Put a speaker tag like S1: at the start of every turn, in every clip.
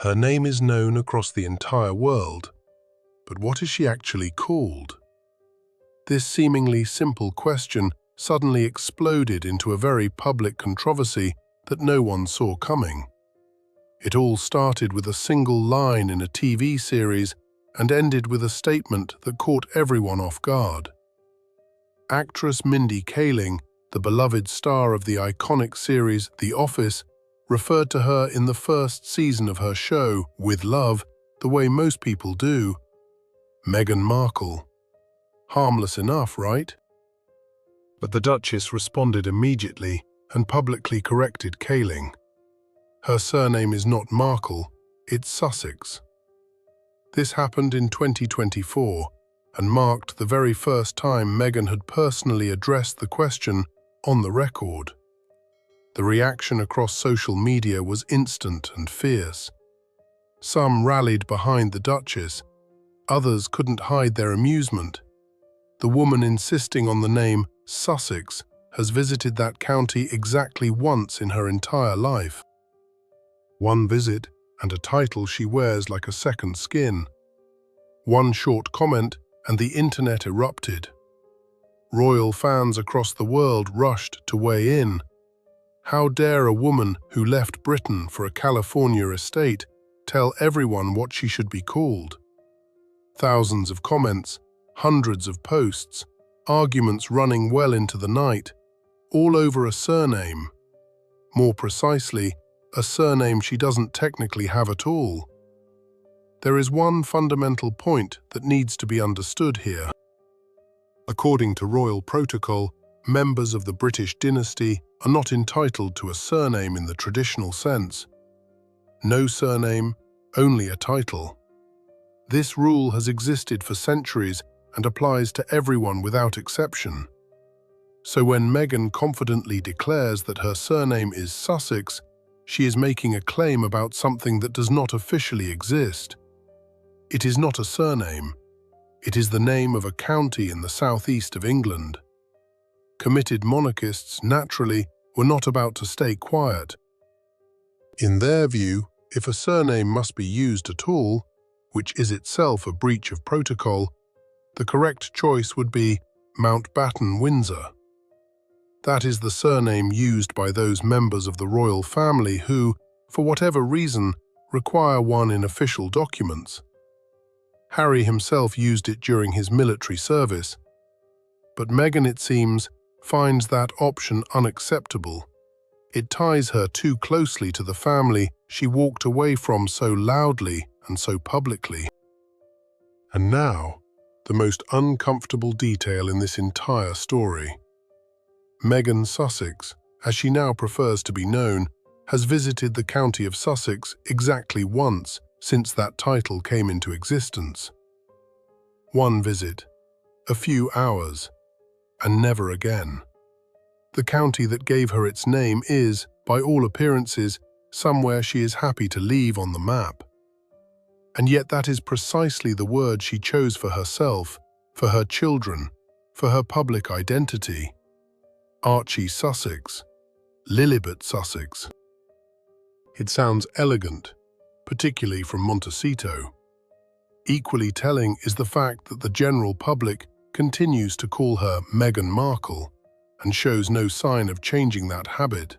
S1: Her name is known across the entire world, but what is she actually called? This seemingly simple question suddenly exploded into a very public controversy that no one saw coming. It all started with a single line in a TV series and ended with a statement that caught everyone off guard. Actress Mindy Kaling, the beloved star of the iconic series The Office, referred to her in the first season of her show, With Love, the way most people do: Meghan Markle. Harmless enough, right? But the Duchess responded immediately and publicly corrected Kaling. Her surname is not Markle, it's Sussex. This happened in 2024 and marked the very first time Meghan had personally addressed the question on the record. The reaction across social media was instant and fierce. Some rallied behind the Duchess, others couldn't hide their amusement. The woman insisting on the name Sussex has visited that county exactly once in her entire life. One visit and a title she wears like a second skin. One short comment and the internet erupted. Royal fans across the world rushed to weigh in. How dare a woman who left Britain for a California estate tell everyone what she should be called? Thousands of comments, hundreds of posts, arguments running well into the night, all over a surname. More precisely, a surname she doesn't technically have at all. There is one fundamental point that needs to be understood here. According to royal protocol, members of the British dynasty are not entitled to a surname in the traditional sense. No surname, only a title. This rule has existed for centuries and applies to everyone without exception. So when Meghan confidently declares that her surname is Sussex, she is making a claim about something that does not officially exist. It is not a surname. It is the name of a county in the southeast of England. Committed monarchists, naturally, were not about to stay quiet. In their view, if a surname must be used at all, which is itself a breach of protocol, the correct choice would be Mountbatten Windsor. That is the surname used by those members of the royal family who, for whatever reason, require one in official documents. Harry himself used it during his military service. But Meghan, it seems, finds that option unacceptable. It ties her too closely to the family she walked away from so loudly and so publicly. And now, the most uncomfortable detail in this entire story. Meghan Sussex, as she now prefers to be known, has visited the county of Sussex exactly once since that title came into existence. One visit, a few hours, and never again. The county that gave her its name is, by all appearances, somewhere she is happy to leave on the map. And yet that is precisely the word she chose for herself, for her children, for her public identity. Archie Sussex, Lilibet Sussex. It sounds elegant, particularly from Montecito. Equally telling is the fact that the general public continues to call her Meghan Markle and shows no sign of changing that habit.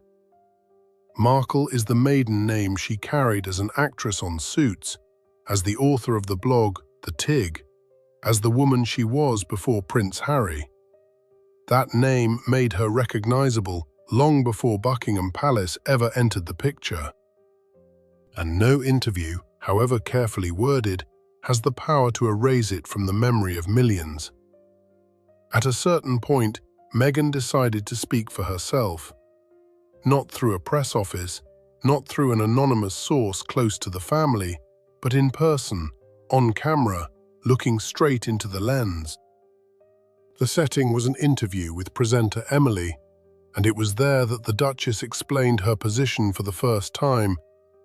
S1: Markle is the maiden name she carried as an actress on Suits, as the author of the blog The Tig, as the woman she was before Prince Harry. That name made her recognizable long before Buckingham Palace ever entered the picture. And no interview, however carefully worded, has the power to erase it from the memory of millions. At a certain point, Meghan decided to speak for herself. Not through a press office, not through an anonymous source close to the family, but in person, on camera, looking straight into the lens. The setting was an interview with presenter Emily, and it was there that the Duchess explained her position for the first time,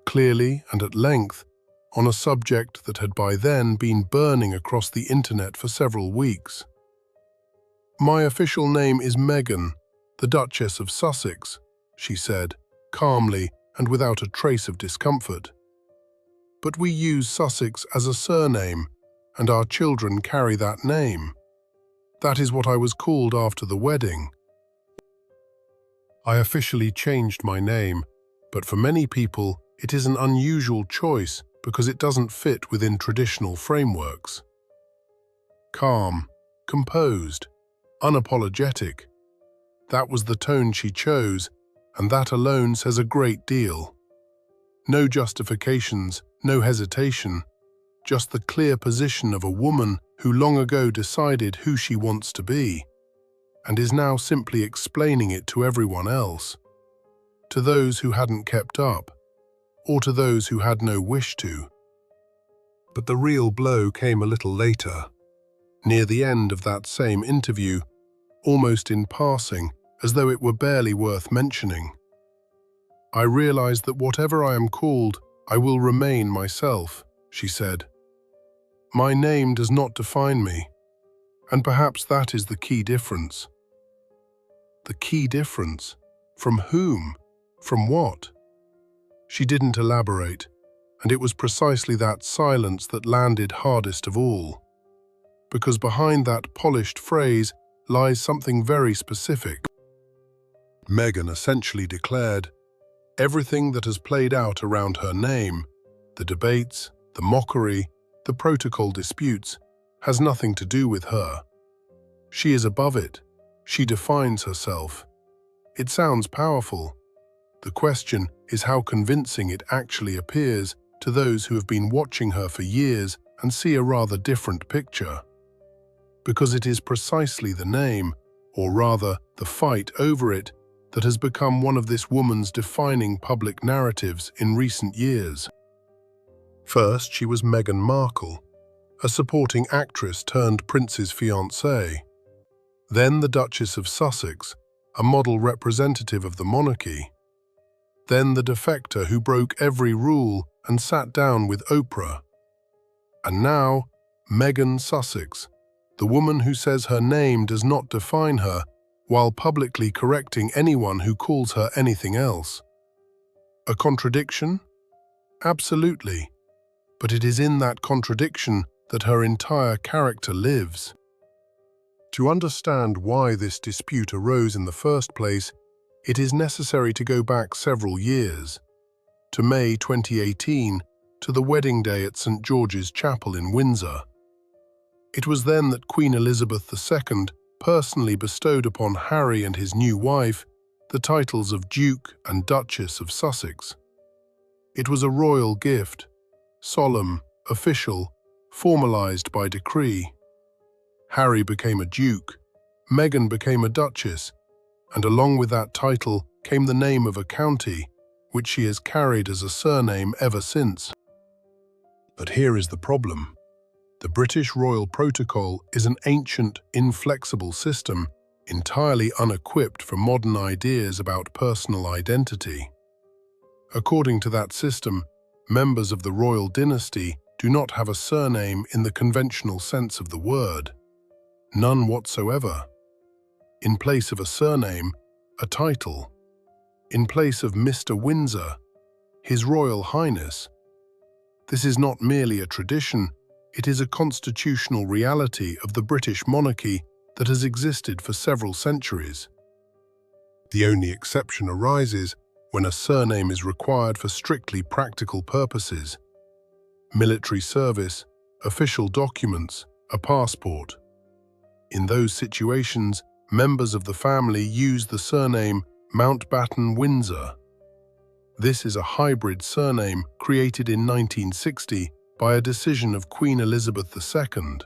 S1: clearly and at length, on a subject that had by then been burning across the internet for several weeks. "My official name is Meghan, the Duchess of Sussex," she said, calmly and without a trace of discomfort. but we use Sussex as a surname, and our children carry that name. That is what I was called after the wedding. I officially changed my name, but for many people, it is an unusual choice because it doesn't fit within traditional frameworks. Calm, composed, unapologetic. That was the tone she chose, and that alone says a great deal. No justifications, no hesitation, just the clear position of a woman who long ago decided who she wants to be, and is now simply explaining it to everyone else, to those who hadn't kept up, or to those who had no wish to. But the real blow came a little later, near the end of that same interview, almost in passing, as though it were barely worth mentioning. I realized that whatever I am called, I will remain myself, she said. My name does not define me, and perhaps that is the key difference. The key difference? From whom? From what? She didn't elaborate, and it was precisely that silence that landed hardest of all. Because behind that polished phrase lies something very specific. Meghan essentially declared, everything that has played out around her name, the debates, the mockery, the protocol disputes, has nothing to do with her. She is above it. She defines herself. It sounds powerful. The question is how convincing it actually appears to those who have been watching her for years and see a rather different picture. Because it is precisely the name, or rather the fight over it, that has become one of this woman's defining public narratives in recent years. First, she was Meghan Markle, a supporting actress turned prince's fiancée. Then the Duchess of Sussex, a model representative of the monarchy. Then the defector who broke every rule and sat down with Oprah. And now, Meghan Sussex, the woman who says her name does not define her, while publicly correcting anyone who calls her anything else. A contradiction? Absolutely. But it is in that contradiction that her entire character lives. To understand why this dispute arose in the first place, it is necessary to go back several years, to May 2018, to the wedding day at St. George's Chapel in Windsor. It was then that Queen Elizabeth II personally bestowed upon Harry and his new wife the titles of Duke and Duchess of Sussex. It was a royal gift, solemn, official, formalized by decree. Harry became a duke, Meghan became a duchess, and along with that title came the name of a county, which she has carried as a surname ever since. But here is the problem. The British royal protocol is an ancient, inflexible system, entirely unequipped for modern ideas about personal identity. According to that system, members of the royal dynasty do not have a surname in the conventional sense of the word. None whatsoever. In place of a surname, a title. In place of Mr. Windsor, His Royal Highness. This is not merely a tradition, it is a constitutional reality of the British monarchy that has existed for several centuries. The only exception arises when a surname is required for strictly practical purposes: military service, official documents, a passport. In those situations, members of the family use the surname Mountbatten-Windsor. This is a hybrid surname created in 1960 by a decision of Queen Elizabeth II.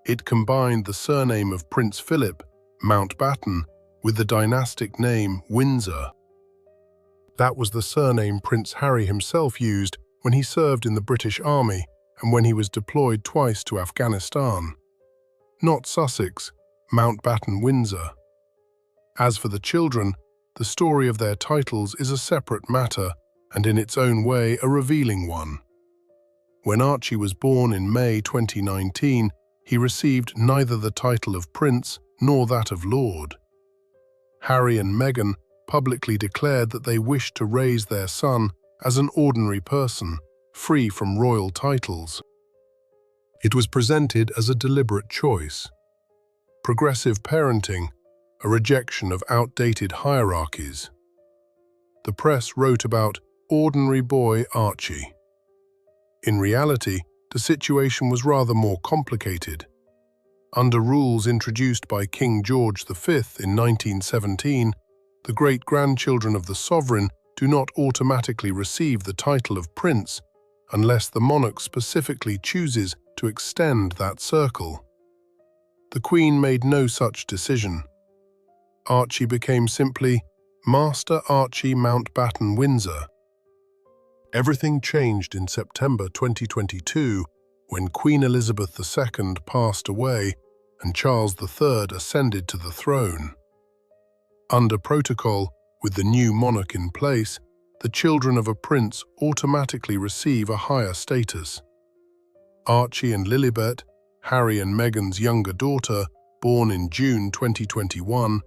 S1: It combined the surname of Prince Philip, Mountbatten, with the dynastic name Windsor. That was the surname Prince Harry himself used when he served in the British Army and when he was deployed twice to Afghanistan. Not Sussex, Mountbatten-Windsor. As for the children, the story of their titles is a separate matter and in its own way a revealing one. When Archie was born in May 2019, he received neither the title of Prince nor that of Lord. Harry and Meghan publicly declared that they wished to raise their son as an ordinary person, free from royal titles. It was presented as a deliberate choice. Progressive parenting, a rejection of outdated hierarchies. The press wrote about ordinary boy Archie. In reality, the situation was rather more complicated. Under rules introduced by King George V in 1917, the great-grandchildren of the sovereign do not automatically receive the title of prince unless the monarch specifically chooses to extend that circle. The Queen made no such decision. Archie became simply Master Archie Mountbatten Windsor. Everything changed in September 2022 when Queen Elizabeth II passed away and Charles III ascended to the throne. Under protocol, with the new monarch in place, the children of a prince automatically receive a higher status. Archie and Lilibet, Harry and Meghan's younger daughter, born in June 2021,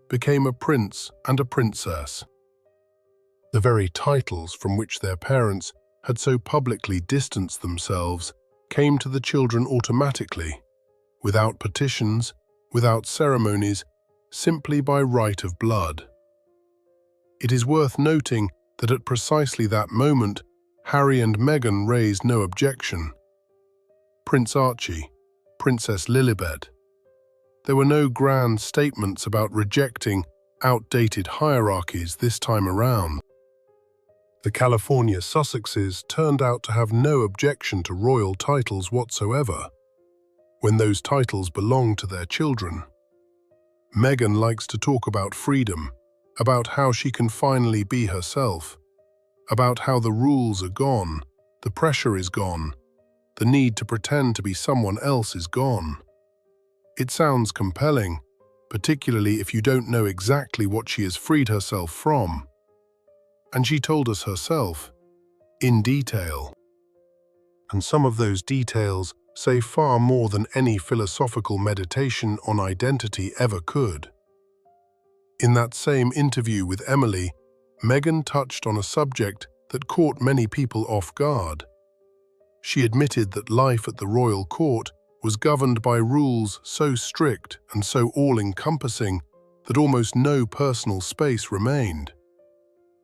S1: became a prince and a princess. The very titles from which their parents had so publicly distanced themselves came to the children automatically, without petitions, without ceremonies, simply by right of blood. It is worth noting that at precisely that moment, Harry and Meghan raised no objection. Prince Archie, Princess Lilibet. There were no grand statements about rejecting outdated hierarchies this time around. The California Sussexes turned out to have no objection to royal titles whatsoever, when those titles belong to their children. Meghan likes to talk about freedom, about how she can finally be herself, about how the rules are gone, the pressure is gone, the need to pretend to be someone else is gone. It sounds compelling, particularly if you don't know exactly what she has freed herself from. And she told us herself, in detail. And some of those details say far more than any philosophical meditation on identity ever could. In that same interview with Emily, Meghan touched on a subject that caught many people off guard. She admitted that life at the royal court was governed by rules so strict and so all-encompassing that almost no personal space remained.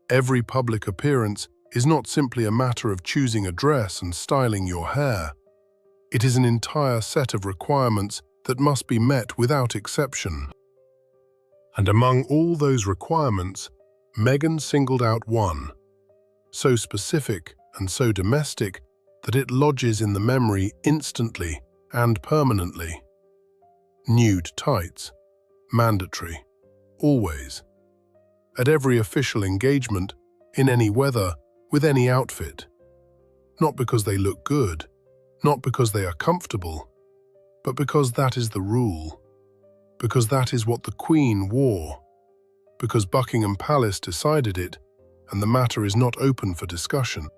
S1: Every public appearance is not simply a matter of choosing a dress and styling your hair. It is an entire set of requirements that must be met without exception. And among all those requirements, Meghan singled out one, so specific and so domestic that it lodges in the memory instantly and permanently. Nude tights, mandatory, always. At every official engagement, in any weather, with any outfit. Not because they look good, not because they are comfortable, but because that is the rule, because that is what the Queen wore, because Buckingham Palace decided it, and the matter is not open for discussion.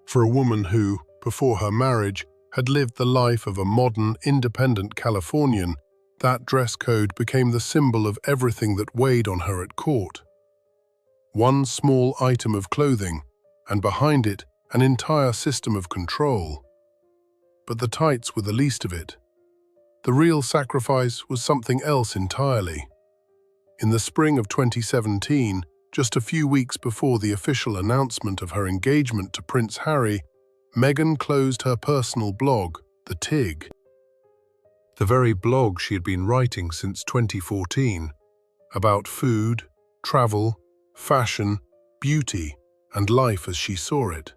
S1: For a woman who, before her marriage, had lived the life of a modern, independent Californian, that dress code became the symbol of everything that weighed on her at court. One small item of clothing, and behind it, an entire system of control. But the tights were the least of it. The real sacrifice was something else entirely. In the spring of 2017, just a few weeks before the official announcement of her engagement to Prince Harry, Meghan closed her personal blog, The Tig. The very blog she had been writing since 2014, about food, travel, fashion, beauty, and life as she saw it.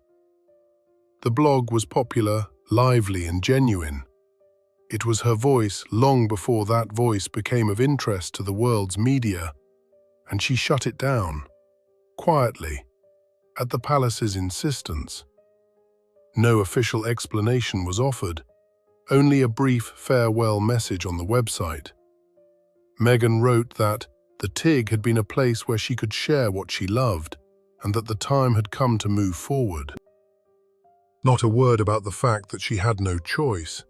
S1: The blog was popular, lively, and genuine. It was her voice long before that voice became of interest to the world's media, and she shut it down, quietly, at the palace's insistence. No official explanation was offered, only a brief farewell message on the website. Meghan wrote that the Tig had been a place where she could share what she loved, and that the time had come to move forward. Not a word about the fact that she had no choice.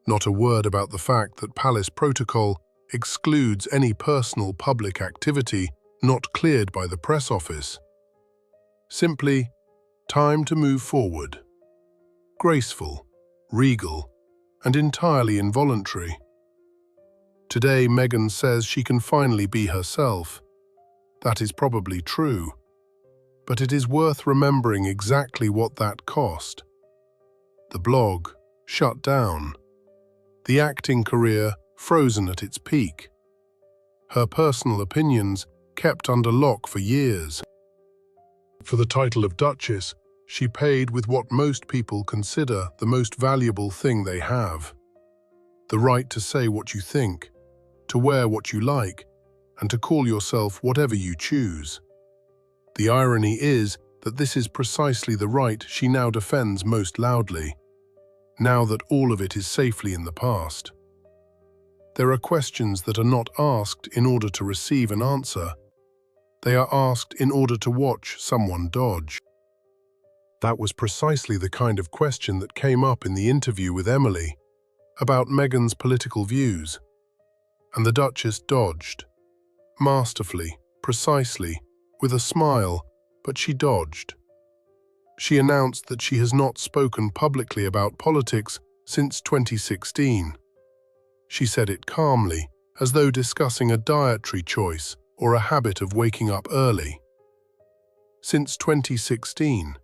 S1: Not a word about the fact that palace protocol excludes any personal public activity not cleared by the press office. Simply, Time to move forward. Graceful, regal, and entirely involuntary. Today, Meghan says she can finally be herself. That is probably true, but it is worth remembering exactly what that cost. The blog shut down. The acting career frozen at its peak. Her personal opinions kept under lock for years. For the title of Duchess, she paid with what most people consider the most valuable thing they have: the right to say what you think, to wear what you like, and to call yourself whatever you choose. The irony is that this is precisely the right she now defends most loudly, now that all of it is safely in the past. There are questions that are not asked in order to receive an answer. They are asked in order to watch someone dodge. That was precisely the kind of question that came up in the interview with Emily about Meghan's political views. And the Duchess dodged. Masterfully, precisely, with a smile, but she dodged. She announced that she has not spoken publicly about politics since 2016. She said it calmly, as though discussing a dietary choice or a habit of waking up early. Since 2016.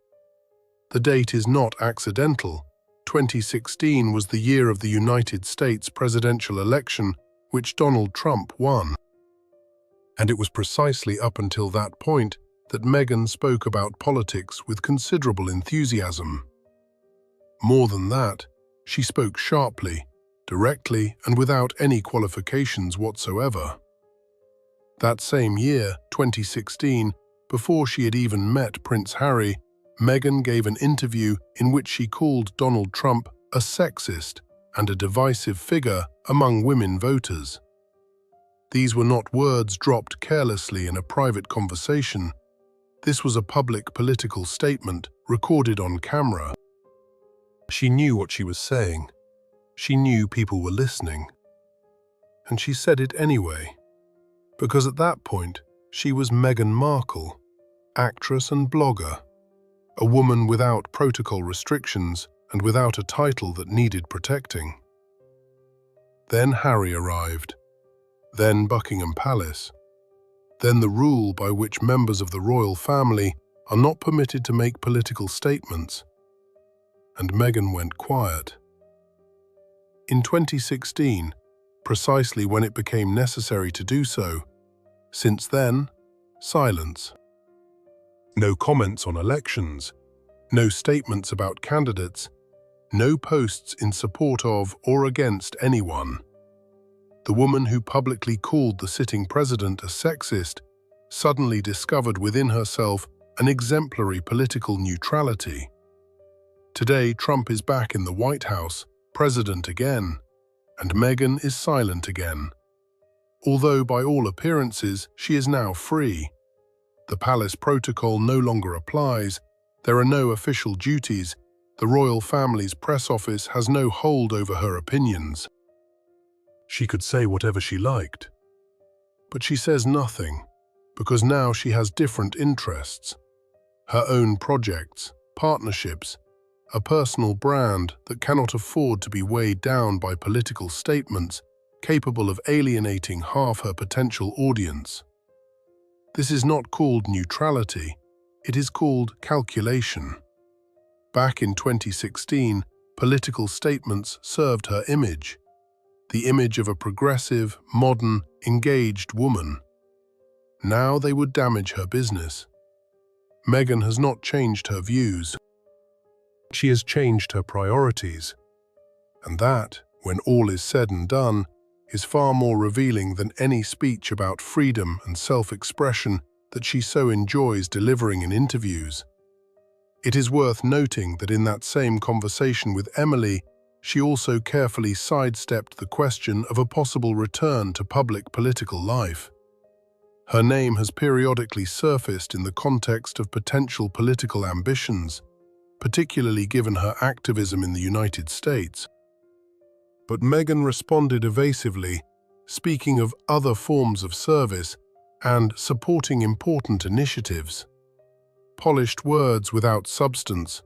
S1: The date is not accidental. 2016 was the year of the United States presidential election, which Donald Trump won. And it was precisely up until that point that Meghan spoke about politics with considerable enthusiasm. More than that, she spoke sharply, directly, and without any qualifications whatsoever. That same year, 2016, before she had even met Prince Harry, Meghan gave an interview in which she called Donald Trump a sexist and a divisive figure among women voters. These were not words dropped carelessly in a private conversation. This was a public political statement recorded on camera. She knew what she was saying. She knew people were listening. And she said it anyway, because at that point, she was Meghan Markle, actress and blogger, a woman without protocol restrictions and without a title that needed protecting. Then Harry arrived. Then Buckingham Palace. Then the rule by which members of the royal family are not permitted to make political statements. And Meghan went quiet. In 2016, precisely when it became necessary to do so, since then, silence. No comments on elections, no statements about candidates, no posts in support of or against anyone. The woman who publicly called the sitting president a sexist suddenly discovered within herself an exemplary political neutrality. Today, Trump is back in the White House, president again, and Meghan is silent again. Although by all appearances, she is now free. The palace protocol no longer applies, there are no official duties, the royal family's press office has no hold over her opinions. She could say whatever she liked. But she says nothing, because now she has different interests. Her own projects, partnerships, a personal brand that cannot afford to be weighed down by political statements capable of alienating half her potential audience. This is not called neutrality, it is called calculation. Back in 2016, political statements served her image, the image of a progressive, modern, engaged woman. Now they would damage her business. Meghan has not changed her views. She has changed her priorities. And that, when all is said and done, is far more revealing than any speech about freedom and self-expression that she so enjoys delivering in interviews. It is worth noting that in that same conversation with Emily, she also carefully sidestepped the question of a possible return to public political life. Her name has periodically surfaced in the context of potential political ambitions, particularly given her activism in the United States. But Meghan responded evasively, speaking of other forms of service and supporting important initiatives. polished words without substance,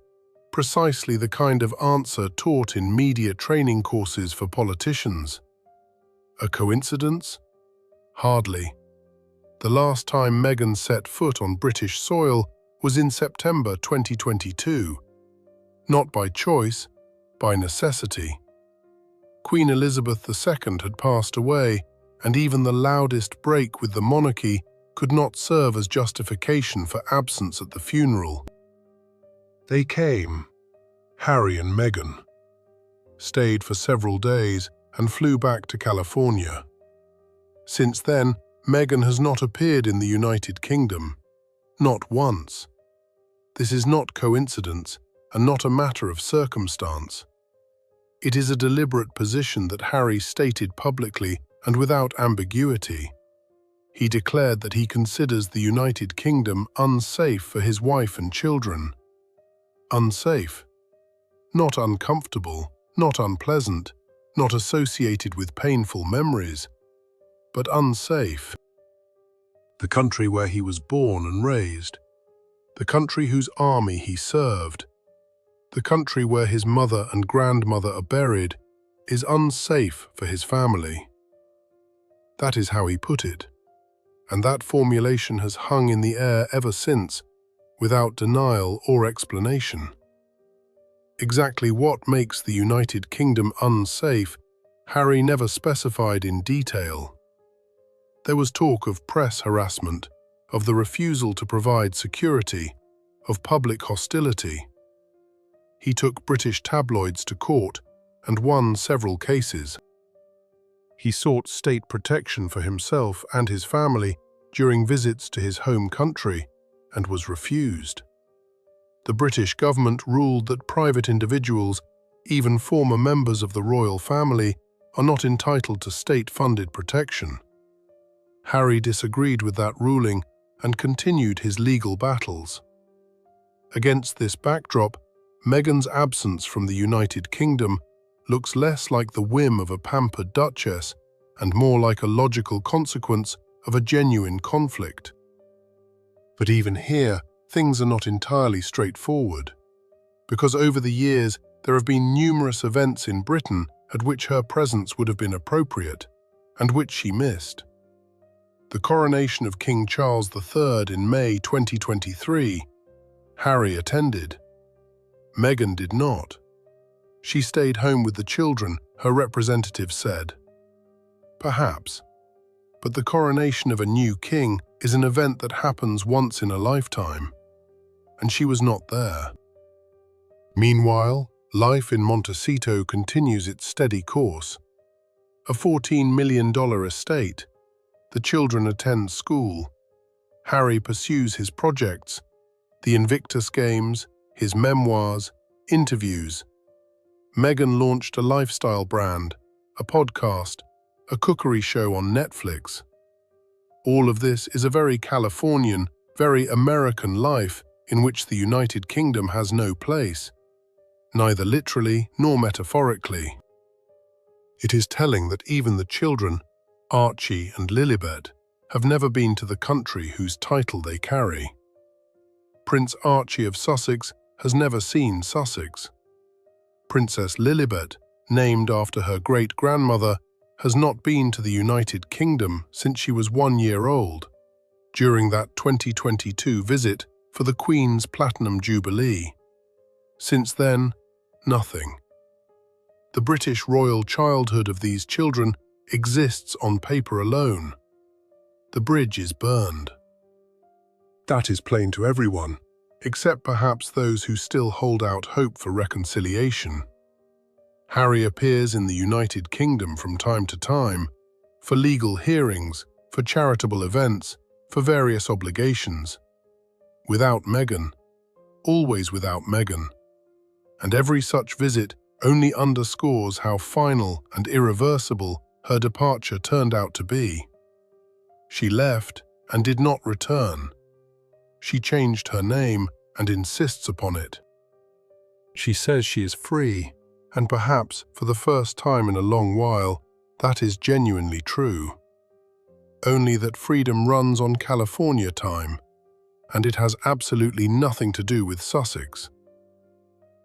S1: precisely the kind of answer taught in media training courses for politicians. A coincidence? Hardly. The last time Meghan set foot on British soil was in September 2022. Not by choice, by necessity. Queen Elizabeth II had passed away, and even the loudest break with the monarchy could not serve as justification for absence at the funeral. They came, Harry and Meghan, stayed for several days and flew back to California. Since then, Meghan has not appeared in the United Kingdom, not once. This is not coincidence and not a matter of circumstance. It is a deliberate position that Harry stated publicly and without ambiguity. He declared that he considers the United Kingdom unsafe for his wife and children. Unsafe. Not uncomfortable, not unpleasant, not associated with painful memories, but unsafe. The country where he was born and raised, the country whose army he served, the country where his mother and grandmother are buried, is unsafe for his family. That is how he put it, and that formulation has hung in the air ever since, without denial or explanation. Exactly what makes the United Kingdom unsafe, Harry never specified in detail. There was talk of press harassment, of the refusal to provide security, of public hostility. He took British tabloids to court and won several cases. He sought state protection for himself and his family during visits to his home country and was refused. The British government ruled that private individuals, even former members of the royal family, are not entitled to state-funded protection. Harry disagreed with that ruling and continued his legal battles. Against this backdrop, Meghan's absence from the United Kingdom looks less like the whim of a pampered duchess and more like a logical consequence of a genuine conflict. But even here, things are not entirely straightforward, because over the years there have been numerous events in Britain at which her presence would have been appropriate, and which she missed. The coronation of King Charles III in May 2023, Harry attended. Meghan did not. She stayed home with the children, her representative said. Perhaps. But the coronation of a new king is an event that happens once in a lifetime, and she was not there. Meanwhile, life in Montecito continues its steady course. A $14 million estate. The children attend school. Harry pursues his projects, the Invictus Games, his memoirs, interviews. Meghan launched a lifestyle brand, a podcast, a cookery show on Netflix. All of this is a very Californian, very American life in which the United Kingdom has no place, neither literally nor metaphorically. It is telling that even the children, Archie and Lilibet, have never been to the country whose title they carry. Prince Archie of Sussex has never seen Sussex. Princess Lilibet, named after her great-grandmother, has not been to the United Kingdom since she was 1 year old, during that 2022 visit for the Queen's Platinum Jubilee. Since then, nothing. The British royal childhood of these children exists on paper alone. The bridge is burned. That is plain to everyone, except perhaps those who still hold out hope for reconciliation. Harry appears in the United Kingdom from time to time, for legal hearings, for charitable events, for various obligations. Without Meghan, always without Meghan. And every such visit only underscores how final and irreversible her departure turned out to be. She left and did not return. She changed her name and insists upon it. She says she is free, and perhaps for the first time in a long while, that is genuinely true. Only that freedom runs on California time. and it has absolutely nothing to do with Sussex.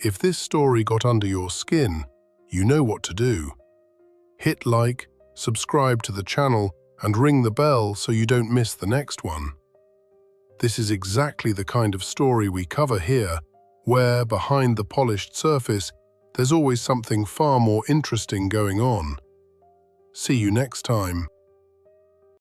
S1: If this story got under your skin, you know what to do. Hit like, subscribe to the channel, and ring the bell so you don't miss the next one. This is exactly the kind of story we cover here, where, behind the polished surface, there's always something far more interesting going on. See you next time.